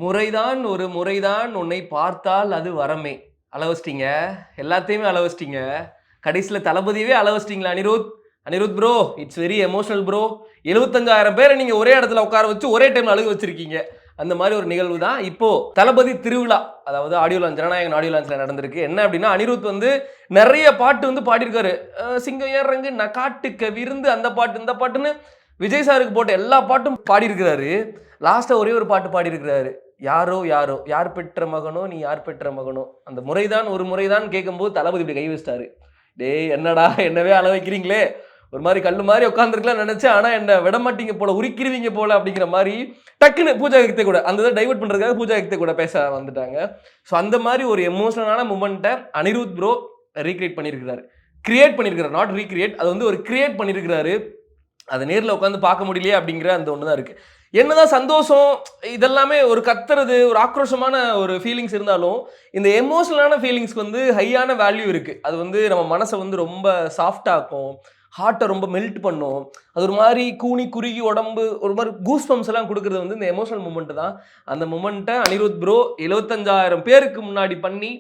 முறைதான் ஒரு முறைதான் உன்னை பார்த்தால் அது வரமே. அளவச்சிட்டீங்க. எல்லாத்தையுமே அளவச்சிட்டீங்க. கடைசியில தளபதியவே அளவச்சிட்டீங்களா Anirudh? Anirudh bro, it's very emotional bro. 75,000 பேரை நீங்க ஒரே இடத்துல உட்கார வச்சு ஒரே டைம்ல அழுக வச்சிருக்கீங்க. அந்த மாதிரி ஒரு நிகழ்வு தான் இப்போ தளபதி திருவிழா, அதாவது ஆடியோ லான்ச், ஜனநாயகன் ஆடியோ லான்ச்ல நடந்திருக்கு. என்ன அப்படின்னா, அனிருத் வந்து நிறைய பாட்டு வந்து பாடியிருக்காரு. சிங்கம் ஏறங்கு, நான் காட்டுக்க விருந்து, அந்த பாட்டு இந்த பாட்டுன்னு விஜய் சாருக்கு போட்ட எல்லா பாட்டும் பாடியிருக்கிறாரு. லாஸ்டா ஒரே ஒரு பாட்டு பாடியிருக்கிறாரு. யாரோ யாரோ, யார் பெற்ற மகனோ நீ யார் பெற்ற மகனோ, அந்த முறைதான் ஒரு முறைதான் கேட்கும்போது தளபதி இப்படி கை வச்சிட்டாரு. டேய் என்னடா என்னவே அள வைக்கிறீங்களே, ஒரு மாதிரி கல்லு மாதிரி உட்காந்துருக்கலாம் நினைச்சேன், ஆனா என்ன விட மாட்டீங்க போல, உரிக்கிருவீங்க போல அப்படிங்கிற மாதிரி டக்குன்னு பூஜா ஹெக்தே கூட அந்த இதை டைவர்ட் பண்றதுக்காக பூஜா ஹெக்தே கூட பேச வந்துட்டாங்க. ஸோ அந்த மாதிரி ஒரு எமோஷனலான மூமெண்ட்டை அனிருத் ப்ரோ ரீக்ரியேட் பண்ணியிருக்கிறாரு. கிரியேட் பண்ணியிருக்கிறார், நாட் ரீக்ரியேட். அது வந்து ஒரு கிரியேட் பண்ணியிருக்கிறாரு. அதை நேரில் உட்காந்து பார்க்க முடியலையே அப்படிங்கிற அந்த ஒன்று தான் இருக்கு. என்னதான் சந்தோஷம் இதெல்லாமே ஒரு கத்துறது, ஒரு ஆக்ரோஷமான ஒரு ஃபீலிங்ஸ் இருந்தாலும், இந்த எமோஷனலான ஃபீலிங்ஸ்க்கு வந்து ஹையான வேல்யூ இருக்கு. அது வந்து நம்ம மனசை வந்து ரொம்ப சாஃப்டாக்கும், ஹார்ட்டை ரொம்ப மெல்ட் பண்ணும். அது ஒரு மாதிரி கூனி குறுகி உடம்பு ஒரு மாதிரி கூஸ் பம்ப்ஸ் எல்லாம் கொடுக்கறது வந்து இந்த எமோஷனல் மூமெண்ட் தான். அந்த மூமெண்ட்டை அனிருத் ப்ரோ 75,000 பேருக்கு முன்னாடி பண்ணி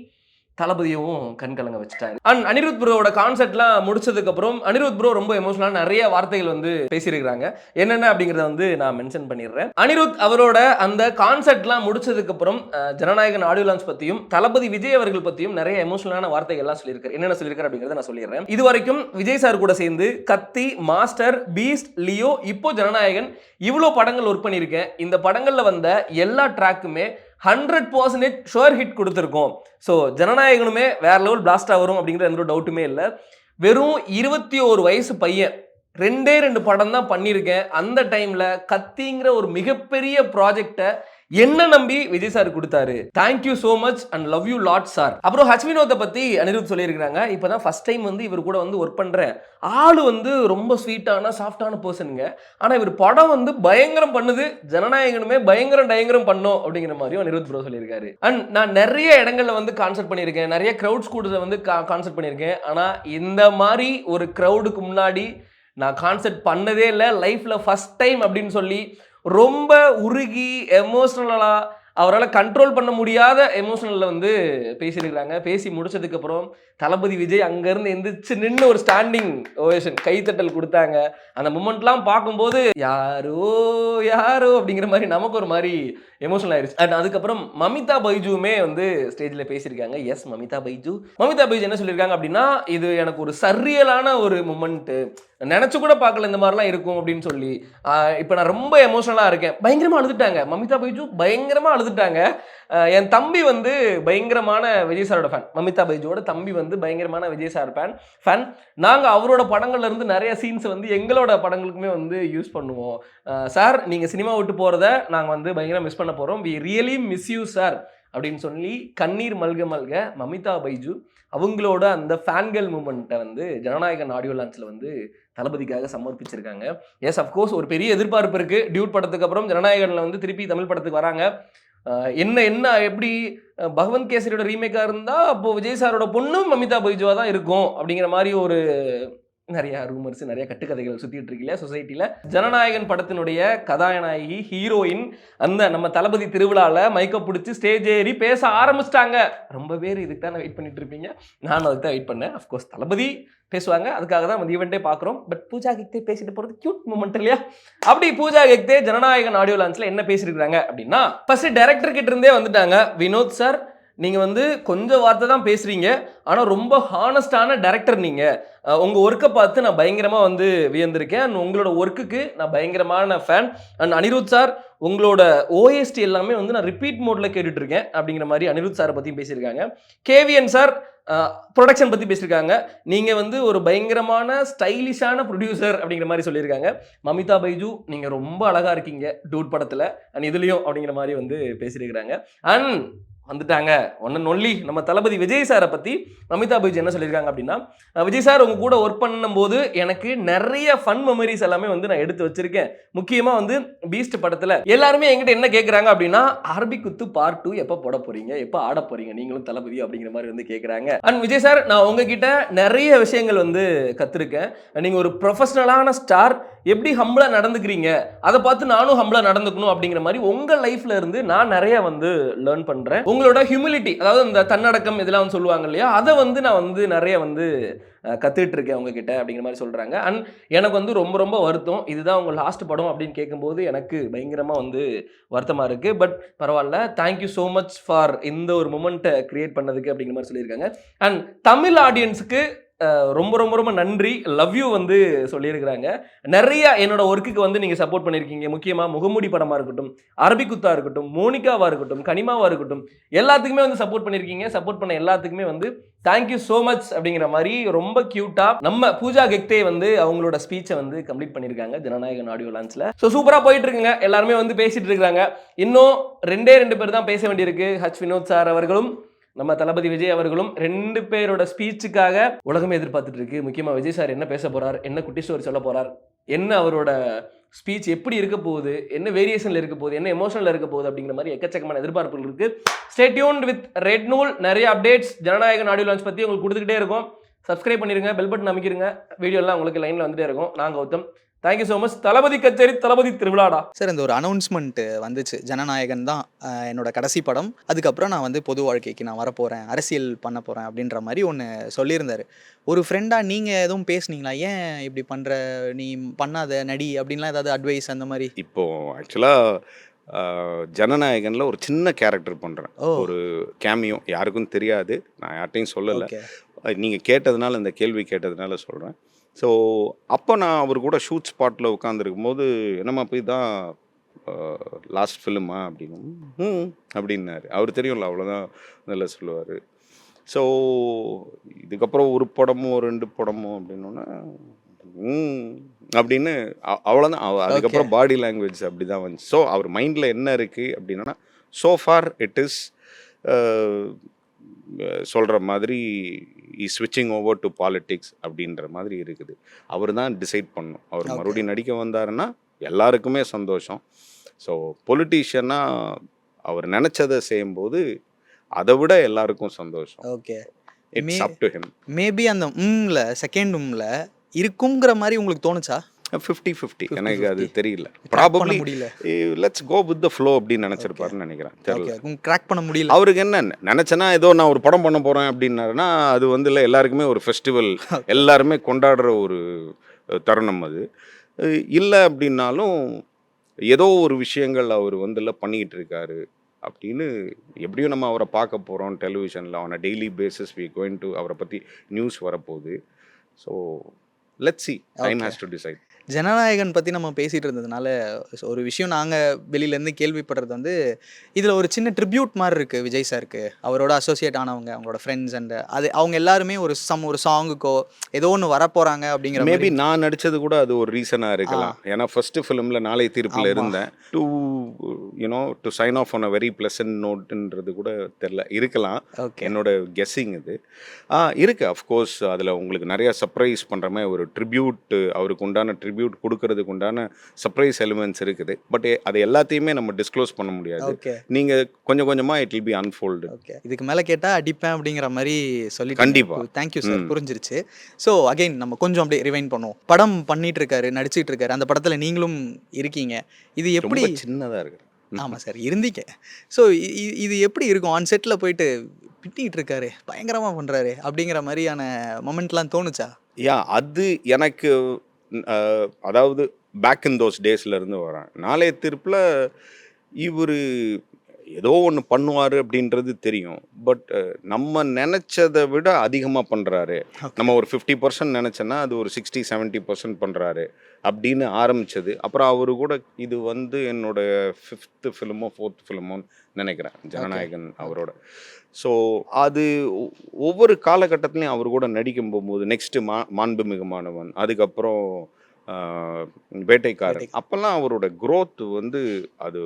தளபதியவும் கண்கலங்க வச்சுட்டாங்க. அண்ட் அனிருத் ப்ரோவோட கான்செர்ட்லாம் முடிச்சதுக்கு அப்புறம் அனிருத் ப்ரோ ரொம்ப எமோஷனலான நிறைய வார்த்தைகள் வந்து பேசியிருக்கிறாங்க. என்னென்ன அப்படிங்கறத வந்து நான் மென்ஷன் பண்ணிடுறேன். அனிருத் அவரோட அந்த கான்செர்ட்லாம் முடிச்சதுக்கு அப்புறம் ஜனநாயகன் ஆடியோ லான்ச் பத்தியும் தளபதி விஜய் அவர்கள் பத்தியும் நிறைய எமோஷனலான வார்த்தைகள் எல்லாம் சொல்லியிருக்காரு. என்னென்ன சொல்லியிருக்காரு அப்படிங்கறத நான் சொல்லிடுறேன். இது வரைக்கும் விஜய் சார் கூட சேர்ந்து கத்தி, மாஸ்டர், பீஸ்ட், லியோ, இப்போ ஜனநாயகன் இவ்வளோ படங்கள் ஒர்க் பண்ணியிருக்கேன். இந்த படங்கள்ல வந்த எல்லா ட்ராக்குமே 100% ஷுவர் ஹிட் கொடுத்துருக்கோம். ஸோ ஜனநாயகனுமே வேற லெவல் பிளாஸ்டா வரும் அப்படிங்கிற எந்த ஒரு டவுட்டுமே இல்லை. வெறும் 21 வயசு பையன், 2 படம் தான் பண்ணியிருக்கேன். அந்த டைம்ல கத்திங்கிற ஒரு மிகப்பெரிய ப்ராஜெக்டை என்ன நம்பி விஜய் சார் கொடுத்தாரு. Thank you so much and love you lot sir. அப்புறம் ஹச் வினோத்தை பத்தி அனிருத் சொல்லியிருக்காங்க. இப்பதான் ஃபர்ஸ்ட் டைம் வந்து இவர் கூட வந்து ஒர்க் பண்றேன். ஆளு வந்து ரொம்ப ஸ்வீட்டான சாஃப்டான பர்சனுங்க. ஆனா இவர் படம் வந்து பயங்கரம் பண்ணுது, ஜனநாயகனுமே பயங்கரம் பண்ணோம் அப்படிங்கிற மாதிரியும் அனிருத் ப்ரோ சொல்லியிருக்காரு. அண்ட் நான் நிறைய இடங்கள்ல வந்து கான்சர்ட் பண்ணியிருக்கேன், நிறைய கிரௌட்ஸ் கூட வந்து கான்சர்ட் பண்ணியிருக்கேன். ஆனா இந்த மாதிரி ஒரு கிரௌடுக்கு முன்னாடி நான் கான்சர்ட் பண்ணதே இல்லை, லைஃப்ல ஃபர்ஸ்ட் டைம் அப்படின்னு சொல்லி ரொம்ப உருகி எமோஷனலா அவரால் கண்ட்ரோல் பண்ண முடியாத எமோஷனலில் வந்து பேசியிருக்கிறாங்க. பேசி முடிச்சதுக்கு அப்புறம் தளபதி விஜய் அங்கேருந்து எந்திரிச்சு நின்று ஒரு ஸ்டாண்டிங் ஓவேஷன் கைத்தட்டல் கொடுத்தாங்க. அந்த மூமெண்ட்லாம் பார்க்கும்போது யாரோ யாரோ அப்படிங்கிற மாதிரி நமக்கு ஒரு மாதிரி எமோஷனல் ஆயிடுச்சு. அண்ட் அதுக்கப்புறம் மமிதா பைஜுவுமே வந்து ஸ்டேஜில் பேசியிருக்காங்க. எஸ், மமிதா பைஜு என்ன சொல்லியிருக்காங்க அப்படின்னா, இது எனக்கு ஒரு சர்ரியலான ஒரு மூமெண்ட்டு, நினச்சி கூட பார்க்கல இந்த மாதிரிலாம் இருக்கும் அப்படின்னு சொல்லி. இப்போ நான் ரொம்ப எமோஷனலாக இருக்கேன். பயங்கரமாக அழுதுட்டாங்க மமிதா பைஜு, பயங்கரமாக அழுதுட்டாங்க. என் தம்பி வந்து பயங்கரமான விஜய் சாரோட ஃபேன். மமிதா பைஜுவோட தம்பி வந்து பயங்கரமான விஜய் சார் ஃபேன். நாங்கள் அவரோட படங்கள்ல இருந்து நிறைய சீன்ஸ் வந்து எங்களோட படங்களுக்குமே வந்து யூஸ் பண்ணுவோம். சார், நீங்கள் சினிமா விட்டு போகிறத நாங்கள் வந்து பயங்கரம் மிஸ் பண்ண போகிறோம். We really miss you sir அப்படின்னு சொல்லி கண்ணீர் மல்க மமிதா பைஜு அவங்களோட அந்த ஃபேன்கள் மூமெண்ட்டை வந்து ஜனநாயகன் ஆடியோ லான்ச்சில் வந்து தளபதிக்காக சமர்ப்பிச்சிருக்காங்க. எஸ், அஃப்கோர்ஸ் ஒரு பெரிய எதிர்பார்ப்பு இருக்கு. டியூட் படத்துக்கு அப்புறம் ஜனநாயகனில் வந்து திருப்பி தமிழ் படத்துக்கு வராங்க. என்ன எப்படி பகவந்த் கேசரியோட ரீமேக்காக இருந்தால் அப்போ விஜய் சாரோட பொண்ணும் மமிதா பைஜுவா தான் இருக்கும் அப்படிங்கிற மாதிரி ஒரு நிறைய ரூமர்ஸ், நிறைய கட்டுக்கதைகள் சுத்திட்டு இருக்குல்ல சொசைட்டில. ஜனநாயகன் படத்தினுடைய கதாநாயகி ஹீரோயின் அந்த நம்ம தளபதி திருவிழால மைக்க பிடிச்சி ஸ்டேஜ் ஏறி பேச ஆரம்பிச்சிட்டாங்க. ரொம்ப பேர் இதுக்கு தான் வெயிட் பண்ணிட்டு இருப்பீங்க. நானும் அதுக்கு தான் வெயிட் பண்ணேன். அஃப்கோர்ஸ் தளபதி பேசுவாங்க, அதுக்காக தான் வந்து ஈவெண்ட்டே பார்க்குறோம். பட் பூஜா ஹெக்தே பேசிட்டு போகிறது கியூட் மூமெண்ட் இல்லையா? அப்படி பூஜா ஹெக்தே ஜனநாயகன் ஆடியோ லான்ச்ல என்ன பேசியிருக்காங்க அப்படின்னா, ஃபர்ஸ்ட் டைரக்டர் கிட்ட இருந்தே வந்துட்டாங்க. வினோத் சார், நீங்கள் வந்து கொஞ்சம் வார்த்தை தான் பேசுகிறீங்க, ஆனால் ரொம்ப ஹானஸ்டான டைரக்டர் நீங்கள். உங்கள் ஒர்க்கை பார்த்து நான் பயங்கரமாக வந்து வியந்திருக்கேன். அண்ட் உங்களோட ஒர்க்குக்கு நான் பயங்கரமான ஃபேன். அண்ட் அனிருத் சார், உங்களோட ஓஎஸ்டி எல்லாமே வந்து நான் ரிப்பீட் மோடில் கேட்டுட்ருக்கேன் அப்படிங்கிற மாதிரி அனிருத் சாரை பற்றியும் பேசியிருக்காங்க. கேவிஎன் சார் ப்ரொடக்ஷன் பற்றி பேசியிருக்காங்க. நீங்கள் வந்து ஒரு பயங்கரமான ஸ்டைலிஷான ப்ரொடியூசர் அப்படிங்கிற மாதிரி சொல்லியிருக்காங்க. மமிதா பைஜு, நீங்கள் ரொம்ப அழகாக இருக்கீங்க டூட் படத்தில் அண்ட் இதுலேயும் அப்படிங்கிற மாதிரி வந்து பேசியிருக்கிறாங்க. அண்ட் வந்துட்டாங்க. ஒன்னு ஒன்லி நம்ம தளபதி விஜய் சாரை பத்தி நமிதா பைஜ் என்ன சொல்லியிருக்காங்க அப்படின்னா, விஜய் சார் உங்க கூட ஒர்க் பண்ணும்போது எனக்கு நிறைய ஃபன் மெமரிஸ் எல்லாமே வந்து நான் எடுத்து வச்சிருக்கேன். முக்கியமா வந்து பீஸ்ட் படத்துல எல்லாருமே என்கிட்ட என்ன கேட்கறாங்க அப்படின்னா, அரபி குத்து பார்ட் 2 எப்ப போட போறீங்க, எப்ப ஆட போறீங்க நீங்களும் தளபதி அப்படிங்கிற மாதிரி வந்து கேட்கறாங்க. அண்ட் விஜய் சார், நான் உங்ககிட்ட நிறைய விஷயங்கள் வந்து கத்துருக்கேன். நீங்க ஒரு ப்ரொஃபஷனலான ஸ்டார், எப்படி ஹம்பிளா நடந்துக்கிறீங்க, அதை பார்த்து நானும் ஹம்பிளா நடந்துக்கணும் அப்படிங்கிற மாதிரி உங்க லைஃப்ல இருந்து நான் நிறைய வந்து லேர்ன் பண்றேன். உங்களோட ஹியூமிலிட்டி, அதாவது இந்த தன்னடக்கம் இதெல்லாம் வந்து சொல்லுவாங்க இல்லையா, அதை வந்து நான் வந்து நிறைய வந்து கத்துட்டு இருக்கேன் உங்ககிட்ட அப்படிங்கிற மாதிரி சொல்றாங்க. அண்ட் எனக்கு வந்து ரொம்ப ரொம்ப வருத்தம், இதுதான் உங்க லாஸ்ட் படம் அப்படின்னு கேட்கும்போது எனக்கு பயங்கரமா வந்து வருத்தமா இருக்கு. பட் பரவாயில்ல, தேங்க்யூ ஸோ மச் ஃபார் இந்த ஒரு மூமெண்ட்டை கிரியேட் பண்ணதுக்கு அப்படிங்கிற மாதிரி சொல்லியிருக்காங்க. அண்ட் தமிழ் ஆடியன்ஸுக்கு ரொம்ப ரொம்ப ரொம்ப நன்றி, லவ் யூ வந்து சொல்லியிருக்கிறாங்க. நிறைய என்னோட ஒர்க்குக்கு வந்து நீங்கள் சப்போர்ட் பண்ணியிருக்கீங்க. முக்கியமாக முகமூடி படமாக இருக்கட்டும், அரபி குத்தா இருக்கட்டும், மோனிகாவாக இருக்கட்டும், கனிமாவாக இருக்கட்டும், எல்லாத்துக்குமே வந்து சப்போர்ட் பண்ணியிருக்கீங்க. சப்போர்ட் பண்ண எல்லாத்துக்குமே வந்து தேங்க்யூ ஸோ மச் அப்படிங்கிற மாதிரி ரொம்ப க்யூட்டாக நம்ம பூஜா கெக்தே வந்து அவங்களோட ஸ்பீச்சை வந்து கம்ப்ளீட் பண்ணியிருக்காங்க ஜனநாயகன் ஆடியோ லான்ச்சில். ஸோ சூப்பராக போயிட்டு இருக்குங்க, எல்லாருமே வந்து பேசிட்டு இருக்காங்க. இன்னும் ரெண்டு பேர் தான் பேச வேண்டியிருக்கு. ஹச் வினோத் சார் அவர்களும் நம்ம தளபதி விஜய் அவர்களும் 2 பேரோட ஸ்பீச்சுக்காக உலகமே எதிர்பார்த்துட்டு இருக்கு. முக்கியமாக விஜய் சார் என்ன பேச போறார், என்ன குட்டி ஸ்டோரி சொல்ல போறார், என்ன அவரோட ஸ்பீச் எப்படி இருக்க போகுது, என்ன வேரியேஷன்ல இருக்க போகுது, என்ன எமோஷனல் இருக்க போகுது அப்படிங்கிற மாதிரி எக்கச்சக்கமான எதிர்பார்ப்புகள் இருக்கு. ஸ்டே டியூன்ட் வித் ரெட் நூல். நிறைய அப்டேட்ஸ் ஜனநாயகன் ஆடியோ லான்ச் பத்தி உங்களுக்கு கொடுத்துக்கிட்டே இருக்கும். சப்ஸ்கிரைப் பண்ணிருங்க, பெல் பட்டன் அமைக்கிருங்க, வீடியோ எல்லாம் உங்களுக்கு லைன்ல வந்துட்டே இருக்கும். நான் கௌதம், தேங்க்யூ ஸோ மச். தளபதி கச்சேரி, தளபதி திருவிழாடா சார். இந்த ஒரு அனௌன்ஸ்மெண்ட் வந்துச்சு, ஜனநாயகன் தான் என்னோட கடைசி படம், அதுக்கப்புறம் நான் வந்து பொது வாழ்க்கைக்கு நான் வரப்போகிறேன், அரசியல் பண்ண போகிறேன் அப்படின்ற மாதிரி ஒன்று சொல்லியிருந்தாரு. ஒரு ஃப்ரெண்டாக நீங்கள் எதுவும் பேசுனீங்களா? ஏன் இப்படி பண்ணுற, நீ பண்ணாத நடி அப்படின்லாம் ஏதாவது அட்வைஸ் அந்த மாதிரி? இப்போது ஆக்சுவலாக ஜனநாயகனில் ஒரு சின்ன கேரக்டர் பண்ணுறேன், ஒரு கேமியோ, யாருக்கும் தெரியாது, நான் யார்ட்டையும் சொல்லலை. நீங்கள் கேட்டதுனால, இந்த கேள்வி கேட்டதுனால சொல்கிறேன். ஸோ அப்போ நான் அவர் கூட ஷூட் ஸ்பாட்டில் உட்காந்துருக்கும் போது, என்னம்மா போய் தான் லாஸ்ட் ஃபிலிமா அப்படின்னு அப்படின்னாரு. அவர் தெரியும்ல, அவ்வளோதான் நல்லா சொல்லுவார். ஸோ இதுக்கப்புறம் ஒரு படமோ 2 படமோ அப்படின்னோன்னா அப்படின்னு அவ்வளோதான். அதுக்கப்புறம் பாடி லாங்குவேஜ் அப்படி தான் வந்துச்சு. ஸோ அவர் மைண்டில் என்ன இருக்குது அப்படின்னா, ஸோ ஃபார் இட் இஸ் சொல்கிற மாதிரி ஸ்விட்சிங் ஓவர் டு பாலிட்டிக்ஸ் அப்படின்ற மாதிரி இருக்குது. அவர் தான் டிசைட் பண்ணும். அவர் மறுபடியும் நடிக்க வந்தாருன்னா எல்லாருக்குமே சந்தோஷம். ஸோ பொலிட்டீஷியனாக அவர் நினச்சதை செய்யும்போது அதை விட எல்லாருக்கும் சந்தோஷம். Okay, it's up to him. Maybe அந்த செகண்ட் இருக்குங்கிற மாதிரி உங்களுக்கு தோணுச்சா? 50-50 எனக்கு அது தெரியல. Probably let's go with the flow அப்படின்னு நினச்சிருப்பாருன்னு நினைக்கிறேன். தெரியல, கிராக் பண்ண முடியல. அவருக்கு என்ன நினச்சேன்னா, ஏதோ நான் ஒரு படம் பண்ண போகிறேன் அப்படின்னாருன்னா, அது வந்து இல்லை, எல்லாருக்குமே ஒரு ஃபெஸ்டிவல், எல்லாருமே கொண்டாடுற ஒரு தருணம் அது. இல்லை அப்படின்னாலும் ஏதோ ஒரு விஷயங்கள் அவர் வந்து இல்லை பண்ணிக்கிட்டு இருக்காரு அப்படின்னு. எப்படியும் நம்ம அவரை பார்க்க போகிறோம் டெலிவிஷனில், on a daily basis we going to, அவரை பற்றி நியூஸ் வரப்போகுது. So let's see, time has to decide. Jananayagan பற்றி நம்ம பேசிகிட்டு இருந்ததுனால ஒரு விஷயம் நாங்கள் வெளியிலேருந்து கேள்விப்படுறது வந்து, இதில் ஒரு சின்ன ட்ரிபியூட் மாதிரி இருக்குது விஜய் சாருக்கு. அவரோட அசோசியேட் ஆனவங்க, அவங்களோட ஃப்ரெண்ட்ஸ் அண்ட் அது அவங்க எல்லாருமே ஒரு சாங்குக்கோ ஏதோ ஒன்று வரப்போகிறாங்க அப்படிங்கிற. மேபி நான் நடித்தது கூட அது ஒரு ரீசனாக இருக்கலாம். ஏன்னா ஃபஸ்ட்டு ஃபிலிமில் நாளை தீர்ப்பில் இருந்தேன். To sign off on a very pleasant நோட்டுன்றது கூட தெரில, இருக்கலாம். என்னோட கெஸ்ஸிங் இது இருக்குது. அஃப்கோர்ஸ் அதில் உங்களுக்கு நிறையா சர்ப்ரைஸ் பண்ணுற மாதிரி ஒரு ட்ரிபியூட், அவருக்கு உண்டான ட்ரிபியூட் கொடுக்கறதுக்கு உண்டான சர்ப்ரைஸ் எலிமெண்ட்ஸ் இருக்குது. பட் அது எல்லாத்தையுமே நம்ம டிஸ்க்ளோஸ் பண்ண முடியாது. நீங்க கொஞ்சம் கொஞ்சமா இட் வில் பி அன்ஃபோல்டு. இதுக்கு மேல கேட்டா அடிப்பேன் அப்படிங்கிற மாதிரி சொல்லி. கண்டிப்பா. தேங்க்யூ சார், புரிஞ்சிருச்சு. ஸோ அகைன் நம்ம கொஞ்சம் அப்படியே ரிவைண்ட் பண்ணுவோம். படம் பண்ணிட்டு இருக்காரு, நடிச்சிட்டு இருக்காரு, அந்த படத்துல நீங்களும் இருக்கீங்க. இது எப்படி? சின்னதா இருக்கு. ஆமா சார், இருந்தீங்க. ஸோ இது எப்படி இருக்கும்? ஆன் செட்டில் போயிட்டு பிட்டிகிட்டு இருக்காரு, பயங்கரமா பண்றாரு அப்படிங்கிற மாதிரியான மொமெண்ட்லாம் தோணுச்சா? அது எனக்கு அதாவது பேக் இன் தோஸ் டேஸ்ல இருந்து வரேன். நாளைய தீர்ப்பில் இவர் ஏதோ ஒன்று பண்ணுவார் அப்படின்றது தெரியும். பட் நம்ம நினச்சதை விட அதிகமாக பண்ணுறாரு. நம்ம ஒரு 50% நினச்சோன்னா அது ஒரு 60-70% பண்ணுறாரு அப்படின்னு ஆரம்பித்தது. அப்புறம் அவரு கூட இது வந்து என்னோட 5th ஃபிலிமோ 4th ஃபிலிமோன்னு நினைக்கிறேன், ஜனநாயகன் அவரோட. ஸோ அது ஒவ்வொரு காலகட்டத்துலையும் அவர் கூட நடிக்கும் போகும்போது, நெக்ஸ்ட்டு மாண்புமிகு மாணவன், அதுக்கப்புறம் வேட்டைக்காரன், அப்போல்லாம் அவரோட க்ரோத் வந்து அது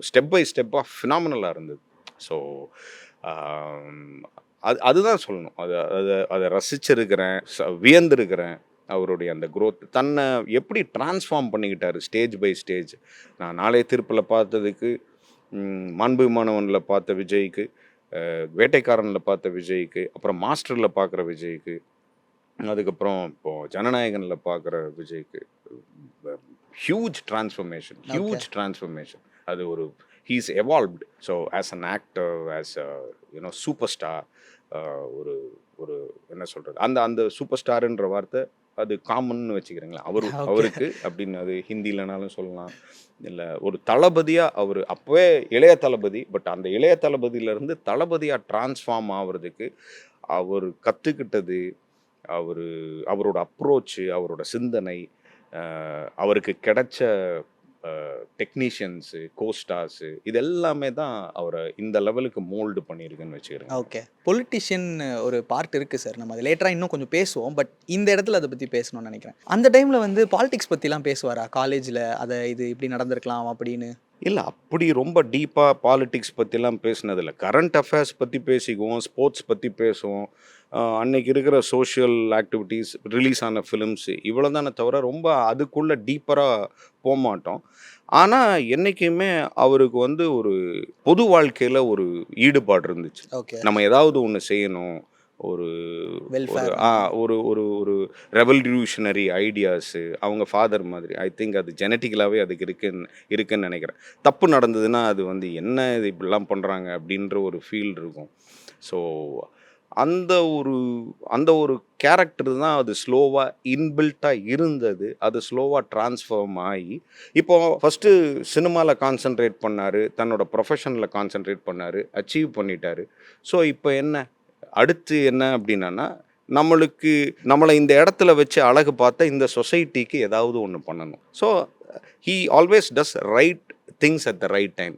ஸ்டெப் பை ஸ்டெப்பாக ஃபினாமினலாக இருந்தது. ஸோ அதுதான் சொல்லணும். அதை ரசிச்சிருக்கிறேன், வியந்திருக்கிறேன். அவருடைய அந்த growth தன்னை எப்படி டிரான்ஸ்ஃபார்ம் பண்ணிக்கிட்டாரு ஸ்டேஜ் பை ஸ்டேஜ். நான் நாளைய தீர்ப்பில் பார்த்ததுக்கு, மாண்புமானவனில் பார்த்த விஜய்க்கு, வேட்டைக்காரனில் பார்த்த விஜய்க்கு, அப்புறம் மாஸ்டரில் பார்க்குற விஜய்க்கு, அதுக்கப்புறம் இப்போது ஜனநாயகனில் பார்க்குற விஜய்க்கு ஹியூஜ் டிரான்ஸ்ஃபர்மேஷன். அது ஒரு he's evolved. So as an actor, as super star, ஒரு ஒரு என்ன சொல்கிறது, அந்த அந்த சூப்பர் ஸ்டாருன்ற வார்த்தை அது காமன்னு வச்சுக்கிறீங்களா அவருக்கு அப்படின்னு, அது ஹிந்திலனாலும் சொல்லலாம், இல்லை ஒரு தளபதியாக அவர் அப்போவே இளைய தளபதி, பட் அந்த இளைய தளபதியிலேருந்து தளபதியாக டிரான்ஸ்ஃபார்ம் ஆகிறதுக்கு அவர் கற்றுக்கிட்டது, அவரோட அப்ரோச்சு, அவரோட சிந்தனை, அவருக்கு கிடைச்ச டெக்னீஷியன்ஸு, கோஸ்டார்ஸு, இது எல்லாமே தான் அவரை இந்த லெவலுக்கு மோல்டு பண்ணியிருக்குன்னு வச்சுக்கிறேன். ஓகே. பொலிட்டிஷியன் ஒரு பார்ட் இருக்குது சார். நம்ம அது லேட்டராக இன்னும் கொஞ்சம் பேசுவோம். பட் இந்த இடத்துல அதை பற்றி பேசணும்னு நினைக்கிறேன். அந்த டைமில் வந்து பாலிடிக்ஸ் பற்றிலாம் பேசுவாரா காலேஜில்? அதை இது இப்படி நடந்திருக்கலாம் அப்படின்னு. இல்லை, அப்படி ரொம்ப டீப்பாக பாலிடிக்ஸ் பற்றிலாம் பேசினதில்லை. கரண்ட் அஃபேர்ஸ் பற்றி பேசிக்குவோம், ஸ்போர்ட்ஸ் பற்றி பேசுவோம், அன்னைக்கு இருக்கிற சோஷியல் ஆக்டிவிட்டீஸ், ரிலீஸ் ஆன ஃபிலிம்ஸு, இவ்வளோ தானே தவிர ரொம்ப அதுக்குள்ளே டீப்பராக போக மாட்டோம். ஆனால் என்றைக்குமே அவருக்கு வந்து ஒரு பொது வாழ்க்கையில் ஒரு ஈடுபாடு இருந்துச்சு. ஓகே. நம்ம ஏதாவது ஒன்று செய்யணும், ஒரு வெல்ஃபேர். ஒரு ஒரு ஒரு ரெவல்யூஷனரி ஐடியாஸு, அவங்க ஃபாதர் மாதிரி. ஐ திங்க் அது ஜெனட்டிக்கலாகவே அதுக்கு இருக்குன்னு நினைக்கிறேன். தப்பு நடந்ததுன்னா அது வந்து என்ன இது இப்படிலாம் பண்ணுறாங்க அப்படின்ற ஒரு ஃபீல் இருக்கும். ஸோ அந்த ஒரு கேரக்டர் தான் அது ஸ்லோவாக இன்பில்ட்டாக இருந்தது. அது ஸ்லோவாக ட்ரான்ஸ்ஃபார்ம் ஆகி இப்போ ஃபஸ்ட்டு சினிமாவில் கான்சென்ட்ரேட் பண்ணார், தன்னோட ப்ரொஃபஷனில் கான்சென்ட்ரேட் பண்ணார், அச்சீவ் பண்ணிட்டார். ஸோ இப்போ என்ன அடுத்து என்ன அப்படின்னா, நம்மளை இந்த இடத்துல வச்சு அழகு பார்த்த இந்த சொசைட்டிக்கு ஏதாவது ஒன்று பண்ணணும். So he always does right things at the right time.